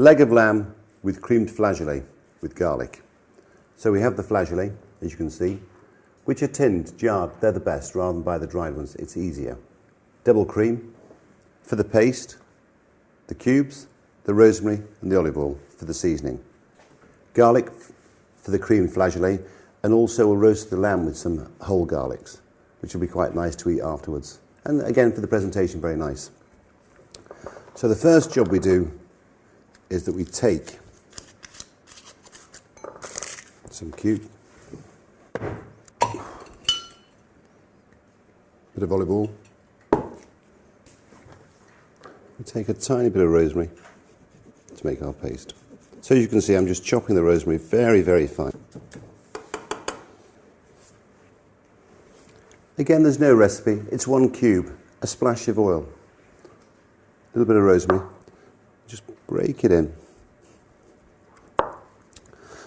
leg of lamb with creamed flageolet with garlic. So we have the flageolet, as you can see, which are tinned, jarred. They're the best rather than buy the dried ones. It's easier. Double cream for the paste, the cubes, the rosemary and the olive oil for the seasoning. Garlic for the creamed flageolet, and also we'll roast the lamb with some whole garlics, which will be quite nice to eat afterwards. And again, for the presentation, very nice. So the first job we do is that we take some bit of olive oil, we take a tiny bit of rosemary to make our paste. So you can see I'm just chopping the rosemary very, very fine. Again, there's no recipe, it's 1 cube, a splash of oil, a little bit of rosemary, just break it in.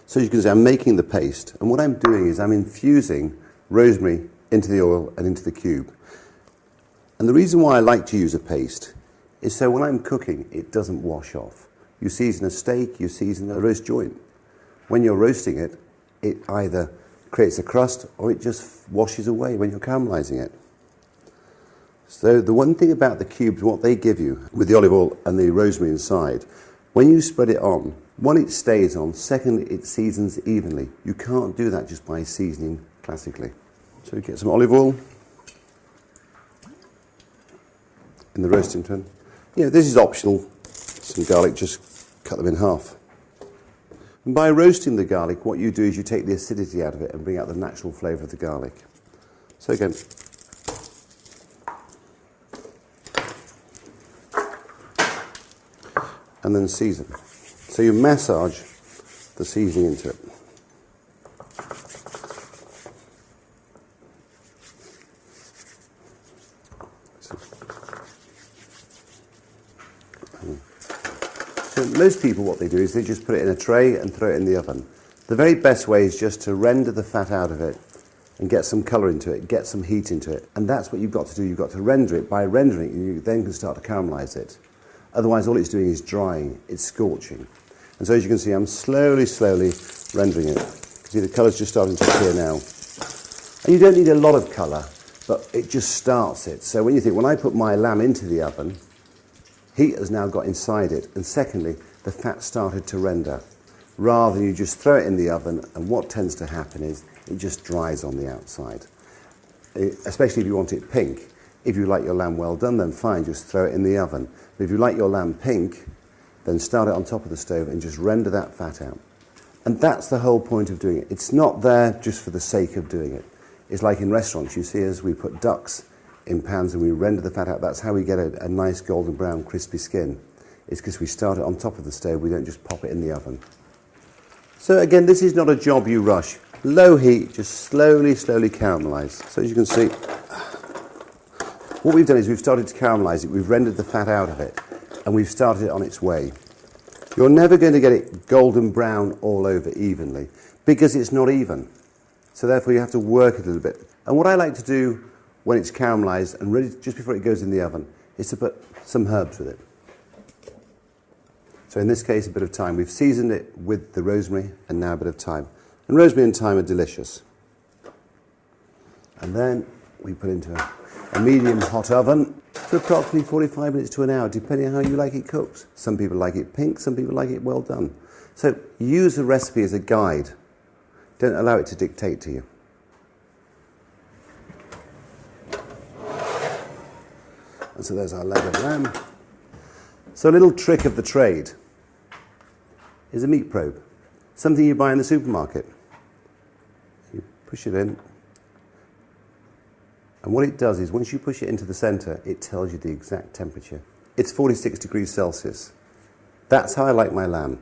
So you can see I'm making the paste, and what I'm doing is I'm infusing rosemary into the oil and into the cube. And the reason why I like to use a paste is so when I'm cooking, it doesn't wash off. You season a steak, you season a roast joint. When you're roasting it, it either creates a crust or it just washes away when you're caramelizing it. So the one thing about the cubes, what they give you with the olive oil and the rosemary inside, when you spread it on, one, it stays on, second, it seasons evenly. You can't do that just by seasoning classically. So we get some olive oil in the roasting tin. This is optional. Some garlic, just cut them in half. And by roasting the garlic, what you do is you take the acidity out of it and bring out the natural flavour of the garlic. So again, and then season. So you massage the seasoning into it. So most people, what they do is they just put it in a tray and throw it in the oven. The very best way is just to render the fat out of it and get some colour into it, get some heat into it. And that's what you've got to do. You've got to render it. By rendering it, you then can start to caramelise it. Otherwise, all it's doing is drying, it's scorching. And so as you can see, I'm slowly rendering it. You can see the colour's just starting to appear now. And you don't need a lot of colour, but it just starts it. So when you think, when I put my lamb into the oven, heat has now got inside it, and secondly, the fat started to render. Rather than you just throw it in the oven, and what tends to happen is it just dries on the outside. Especially if you want it pink. If you like your lamb well done, then fine, just throw it in the oven. But if you like your lamb pink, then start it on top of the stove and just render that fat out. And that's the whole point of doing it. It's not there just for the sake of doing it. It's like in restaurants, you see as we put ducks in pans and we render the fat out, that's how we get a nice golden brown crispy skin. It's because we start it on top of the stove, we don't just pop it in the oven. So again, this is not a job you rush. Low heat, just slowly caramelise. So as you can see, what we've done is we've started to caramelise it, we've rendered the fat out of it, and we've started it on its way. You're never going to get it golden brown all over evenly, because it's not even. So therefore you have to work it a little bit. And what I like to do when it's caramelised and ready, just before it goes in the oven, is to put some herbs with it. So in this case, a bit of thyme. We've seasoned it with the rosemary and now a bit of thyme. And rosemary and thyme are delicious. And then we put into a medium hot oven for approximately 45 minutes to an hour, depending on how you like it cooked. Some people like it pink, some people like it well done. So use the recipe as a guide. Don't allow it to dictate to you. And so there's our leg of lamb. So a little trick of the trade is a meat probe. Something you buy in the supermarket. You push it in. And what it does is once you push it into the centre, it tells you the exact temperature. It's 46 degrees Celsius. That's how I like my lamb.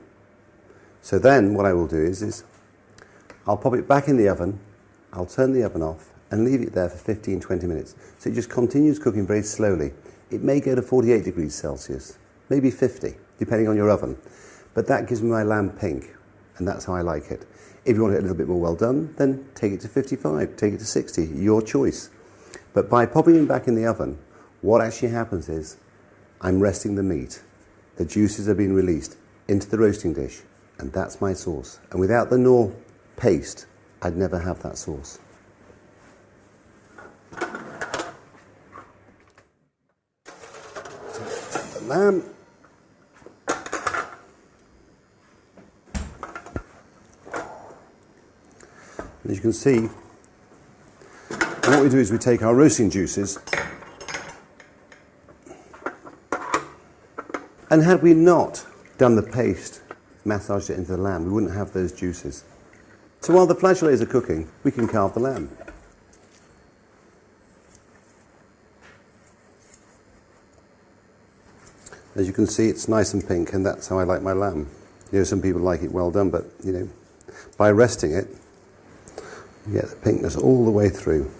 So then what I will do is I'll pop it back in the oven, I'll turn the oven off and leave it there for 15-20 minutes. So it just continues cooking very slowly. It may go to 48 degrees Celsius, maybe 50, depending on your oven. But that gives me my lamb pink, and that's how I like it. If you want it a little bit more well done, then take it to 55, take it to 60, your choice. But by popping it back in the oven, what actually happens is I'm resting the meat. The juices are being released. into the roasting dish, and that's my sauce. And without the Knorr paste, I'd never have that sauce. The lamb. And as you can see, what we do is we take our roasting juices, and had we not done the paste, massaged it into the lamb, we wouldn't have those juices. So while the flageolets are cooking, we can carve the lamb. As you can see, it's nice and pink, and that's how I like my lamb. You know, some people like it well done, but you know, by resting it, you get the pinkness all the way through.